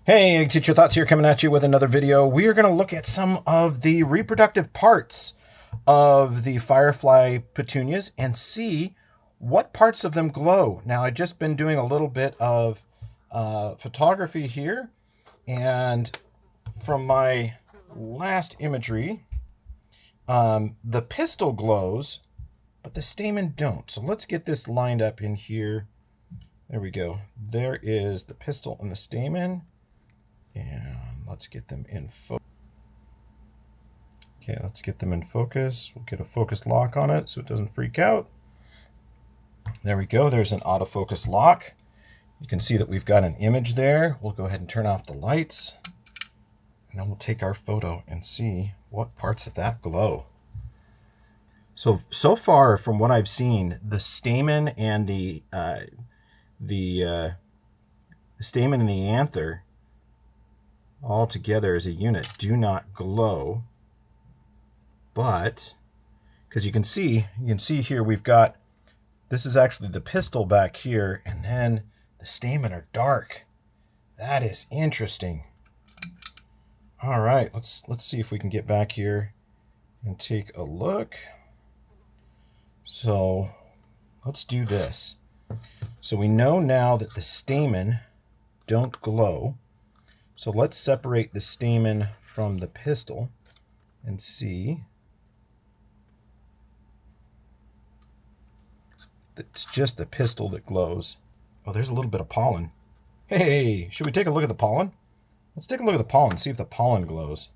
Hey, Get Your Thoughts here, coming at you with another video. We are going to look at some of the reproductive parts of the Firefly Petunias and see what parts of them glow. Now, I've just been doing a little bit of photography here, and from my last imagery, the pistil glows, but the stamen don't. So let's get this lined up in here. There we go. There is the pistil and the stamen. And let's get them in focus. Okay, let's get them in focus. We'll get a focus lock on it so it doesn't freak out. There we go. There's an autofocus lock. You can see that we've got an image there. We'll go ahead and turn off the lights. And then we'll take our photo and see what parts of that glow. So far, from what I've seen, the stamen and the stamen and the anther all together as a unit do not glow, but because you can see here we've got, this is actually the pistil back here, and then the stamen are dark. That is interesting. All right, let's see if we can get back here and take a look. So let's do this. So we know now that the stamen don't glow. So let's separate the stamen from the pistil and see. It's just the pistil that glows. Oh, there's a little bit of pollen. Hey, should we take a look at the pollen? Let's take a look at the pollen, see if the pollen glows.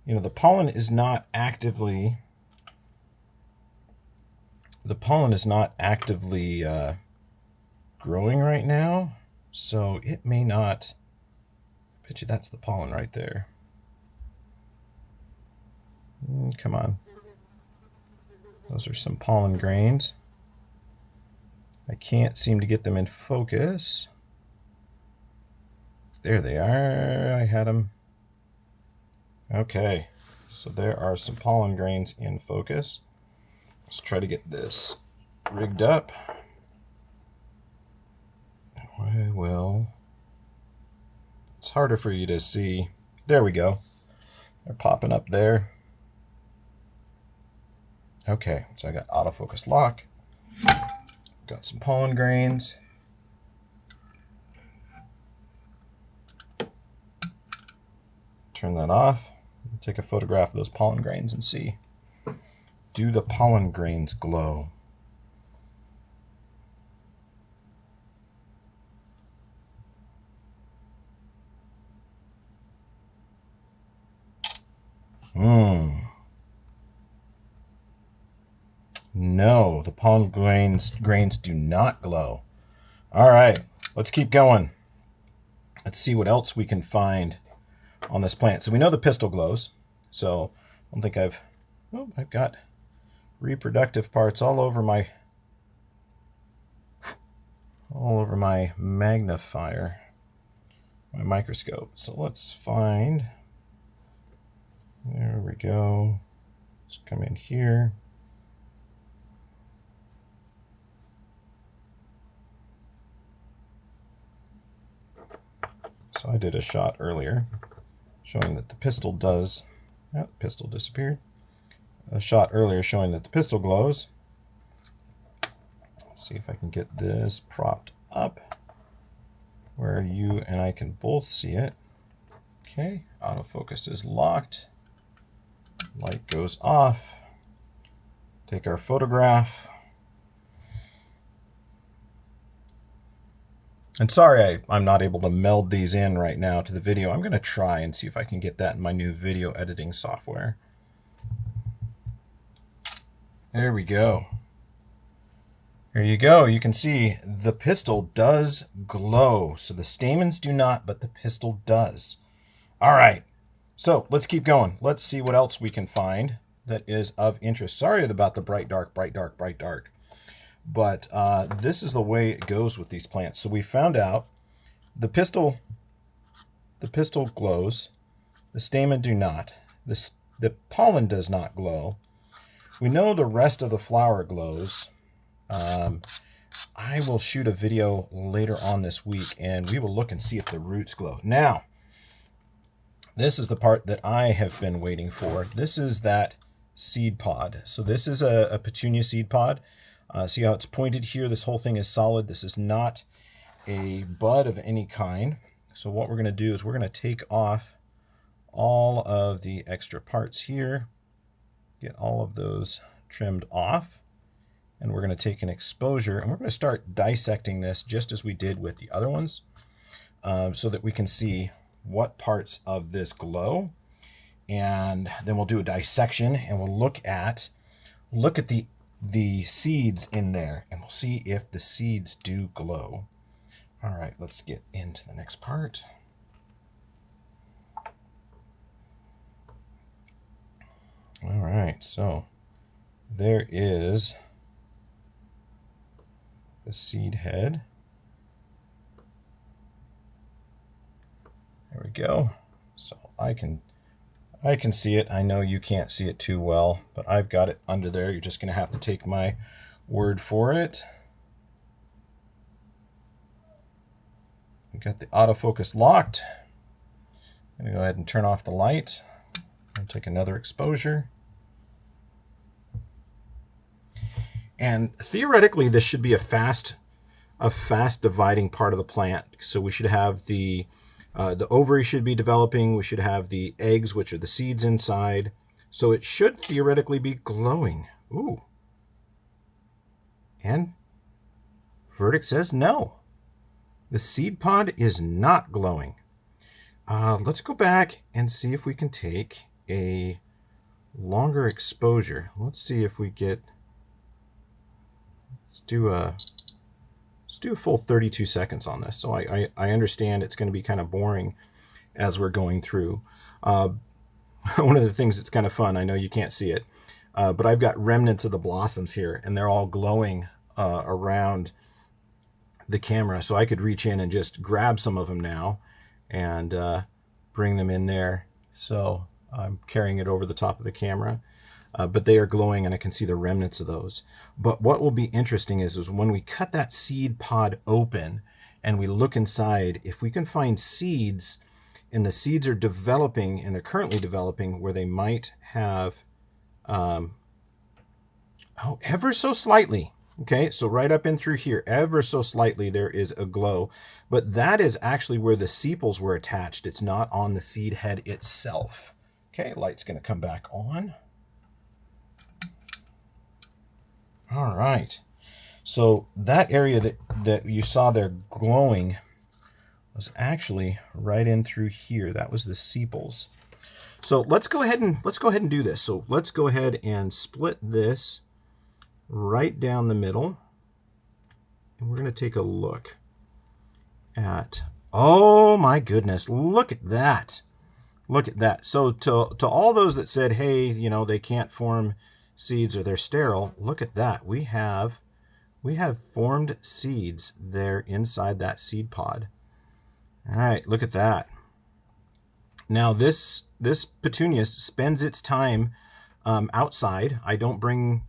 You know, the pollen is not actively growing right now, so it may not. I bet you that's the pollen right there. Come on. Those are some pollen grains. I can't seem to get them in focus. There they are. I had them. Okay. So there are some pollen grains in focus. Let's try to get this rigged up. I will. It's harder for you to see. There we go. They're popping up there. Okay, so I got autofocus lock. Got some pollen grains. Turn that off. Take a photograph of those pollen grains and see. Do the pollen grains glow? No, the pollen grains do not glow. All right, let's keep going. Let's see what else we can find on this plant. So we know the pistil glows. So I don't think I've got reproductive parts all over my magnifier, my microscope. So let's find. There we go. Let's come in here. So I did a shot earlier showing that the pistil does. Oh, the pistil disappeared. A shot earlier showing that the pistil glows. Let's see if I can get this propped up where you and I can both see it. Okay, autofocus is locked. Light goes off. Take our photograph. And sorry I'm not able to meld these in right now to the video. I'm going to try and see if I can get that in my new video editing software. There we go. There you go. You can see the pistil does glow. So the stamens do not, but the pistil does. All right. So let's keep going. Let's see what else we can find that is of interest. Sorry about the bright, dark, bright, dark, bright, dark. But this is the way it goes with these plants. So we found out the pistil glows, the stamen do not, the pollen does not glow. We know the rest of the flower glows. I will shoot a video later on this week, and we will look and see if the roots glow. Now, this is the part that I have been waiting for. This is that seed pod. So this is a petunia seed pod. See how it's pointed here? This whole thing is solid. This is not a bud of any kind. So what we're going to do is we're going to take off all of the extra parts here, get all of those trimmed off, and we're going to take an exposure and we're going to start dissecting this just as we did with the other ones, so that we can see what parts of this glow. And then we'll do a dissection and we'll look at the seeds in there, and we'll see if the seeds do glow. All right, let's get into the next part. All right, so there is the seed head. There we go. So I can see it. I know you can't see it too well, but I've got it under there. You're just going to have to take my word for it. We've got the autofocus locked. I'm going to go ahead and turn off the light and take another exposure. And theoretically, this should be a fast dividing part of the plant. So we should have the ovary should be developing. We should have the eggs, which are the seeds inside. So it should theoretically be glowing. Ooh. And verdict says no. The seed pod is not glowing. Let's go back and see if we can take a longer exposure. Let's see if we get... Let's do a full 32 seconds on this. So I understand it's going to be kind of boring as we're going through. One of the things that's kind of fun, I know you can't see it, but I've got remnants of the blossoms here, and they're all glowing around the camera. So I could reach in and just grab some of them now and bring them in there. So I'm carrying it over the top of the camera. But they are glowing, and I can see the remnants of those. But what will be interesting is when we cut that seed pod open and we look inside, if we can find seeds, and the seeds are developing, and they're currently developing, where they might have, ever so slightly, okay, so right up in through here, ever so slightly, there is a glow. But that is actually where the sepals were attached. It's not on the seed head itself. Okay, light's going to come back on. All right, so that area that you saw there glowing was actually right in through here. That was the sepals. So let's go ahead and do this. So let's go ahead and split this right down the middle, and we're going to take a look at. Oh my goodness! Look at that! Look at that! So to all those that said, hey, you know, they can't form seeds or they're sterile, look at that. We have formed seeds there inside that seed pod. All right, look at that. Now this petunia spends its time outside. I don't bring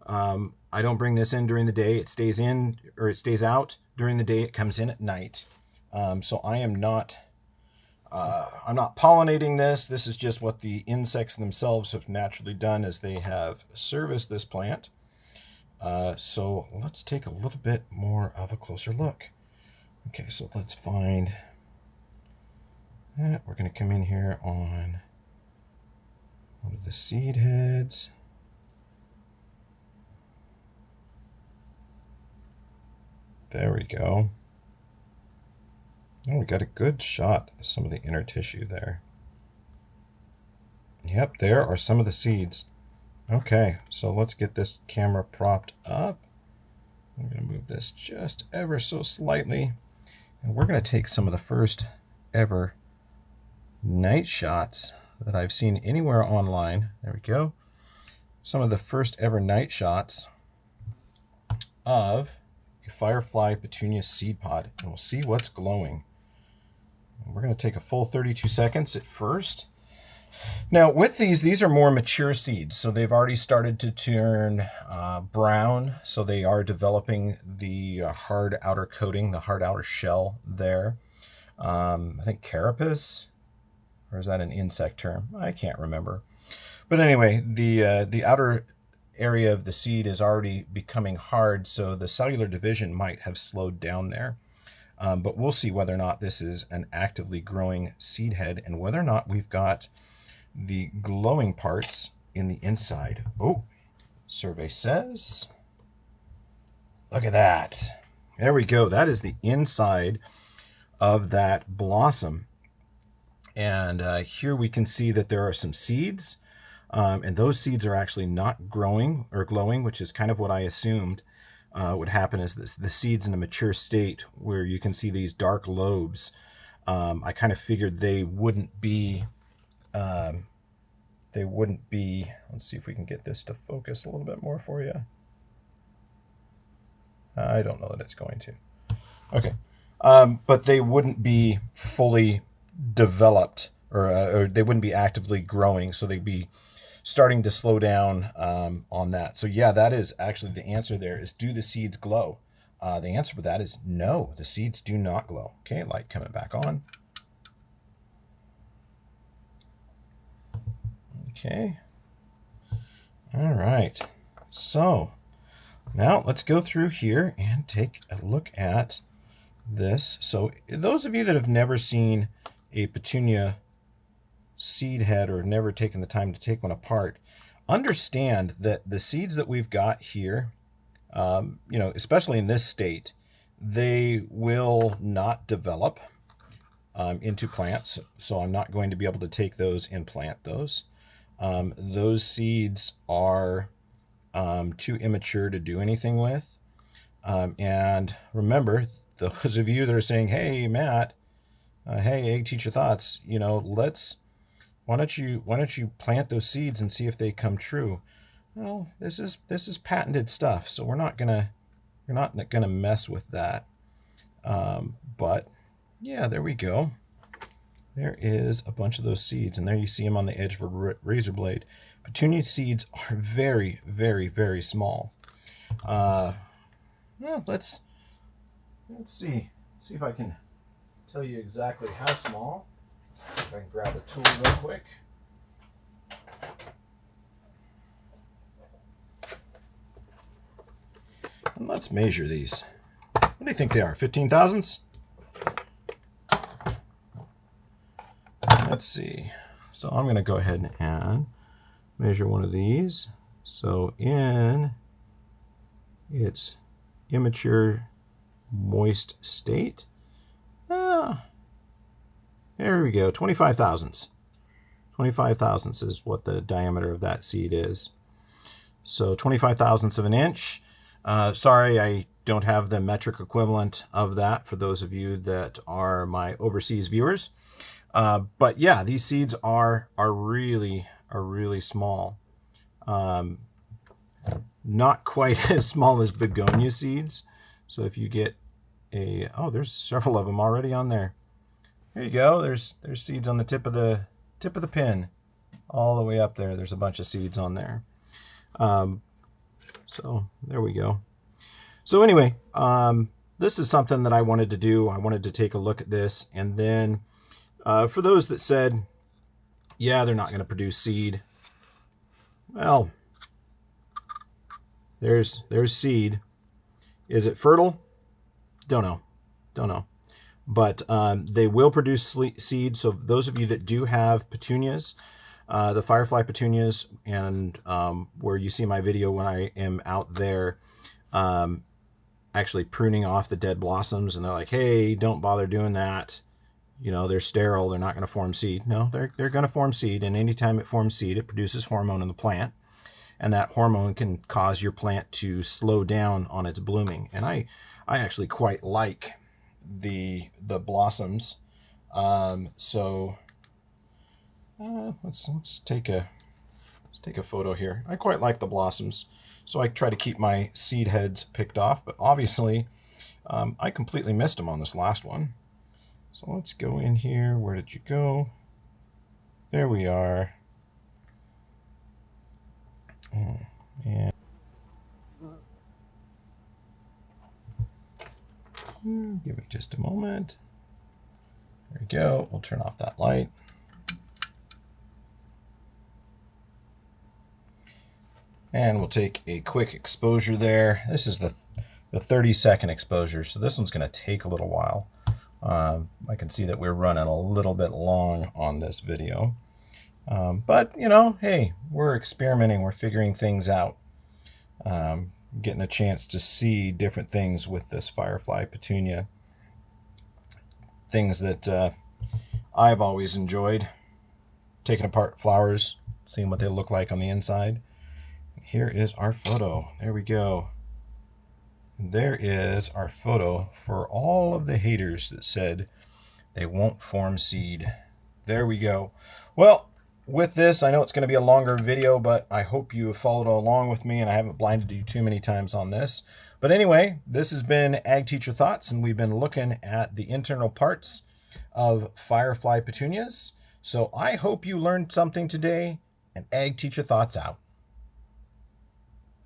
this in during the day. It stays in, or it stays out during the day. It comes in at night. So I'm not pollinating this. This is just what the insects themselves have naturally done as they have serviced this plant. So let's take a little bit more of a closer look. Okay, so let's find that. We're going to come in here on one of the seed heads. There we go. Oh, we got a good shot of some of the inner tissue there. Yep, there are some of the seeds. Okay, so let's get this camera propped up. I'm going to move this just ever so slightly. And we're going to take some of the first ever night shots that I've seen anywhere online. There we go. Some of the first ever night shots of a Firefly Petunia seed pod. And we'll see what's glowing. We're going to take a full 32 seconds at first. Now with these are more mature seeds, so they've already started to turn brown, so they are developing the hard outer coating, the hard outer shell there. I think carapace, or is that an insect term? I can't remember. But anyway, the outer area of the seed is already becoming hard, so the cellular division might have slowed down there. But we'll see whether or not this is an actively growing seed head and whether or not we've got the glowing parts in the inside. Oh, survey says, look at that. There we go. That is the inside of that blossom. And here we can see that there are some seeds. And those seeds are actually not growing or glowing, which is kind of what I assumed would happen is the seeds in a mature state where you can see these dark lobes. I kind of figured they wouldn't be, let's see if we can get this to focus a little bit more for you. I don't know that it's going to. Okay. But they wouldn't be fully developed or they wouldn't be actively growing. So they'd be starting to slow down on that. So yeah, that is actually the answer there is, do the seeds glow? The answer for that is no, the seeds do not glow. Okay, light coming back on. Okay. All right. So now let's go through here and take a look at this. So those of you that have never seen a petunia seed head or never taken the time to take one apart, understand that the seeds that we've got here, you know, especially in this state, they will not develop into plants. So I'm not going to be able to take those and plant those. Those seeds are too immature to do anything with. And remember, those of you that are saying, hey, Matt, hey, Egg Teacher Thoughts, you know, why don't you plant those seeds and see if they come true? Well, this is patented stuff, so we're not gonna mess with that. But yeah, there we go. There is a bunch of those seeds, and there you see them on the edge of a razor blade. Petunia seeds are very, very, very small. Well, let's see if I can tell you exactly how small. If I can grab a tool real quick. And let's measure these. What do you think they are? 15 thousandths? Let's see. So I'm going to go ahead and measure one of these. So in its immature moist state, there we go, 25 thousandths. 25 thousandths is what the diameter of that seed is. So 25 thousandths of an inch. Sorry, I don't have the metric equivalent of that for those of you that are my overseas viewers. But yeah, these seeds are really small. Not quite as small as begonia seeds. So if you get a, oh, there's several of them already on there. There you go. There's seeds on the tip of the pin, all the way up there. There's a bunch of seeds on there. So there we go. So anyway, this is something that I wanted to do. I wanted to take a look at this, and then for those that said, yeah, they're not going to produce seed. Well, there's seed. Is it fertile? Don't know. But they will produce seed. So those of you that do have petunias, the Firefly Petunias, and where you see my video when I am out there actually pruning off the dead blossoms, and they're like, hey, don't bother doing that. You know, they're sterile, they're not going to form seed. No, they're going to form seed, and anytime it forms seed, it produces hormone in the plant. And that hormone can cause your plant to slow down on its blooming. And I actually quite like the blossoms. So let's take a photo here. I quite like the blossoms, so I try to keep my seed heads picked off, but obviously I completely missed them on this last one. So let's go in here. Where did you go? There we are. And give it just a moment. There we go. We'll turn off that light. And we'll take a quick exposure there. This is the 30-second exposure, so this one's going to take a little while. I can see that we're running a little bit long on this video. But, you know, hey, we're experimenting. We're figuring things out. Getting a chance to see different things with this Firefly Petunia. Things that I've always enjoyed. Taking apart flowers, seeing what they look like on the inside. Here is our photo. There we go. There is our photo for all of the haters that said they won't form seed. There we go. Well, with this, I know it's going to be a longer video, but I hope you have followed along with me and I haven't blinded you too many times on this. But anyway, this has been Ag Teacher Thoughts, and we've been looking at the internal parts of Firefly Petunias. So I hope you learned something today, and Ag Teacher Thoughts out.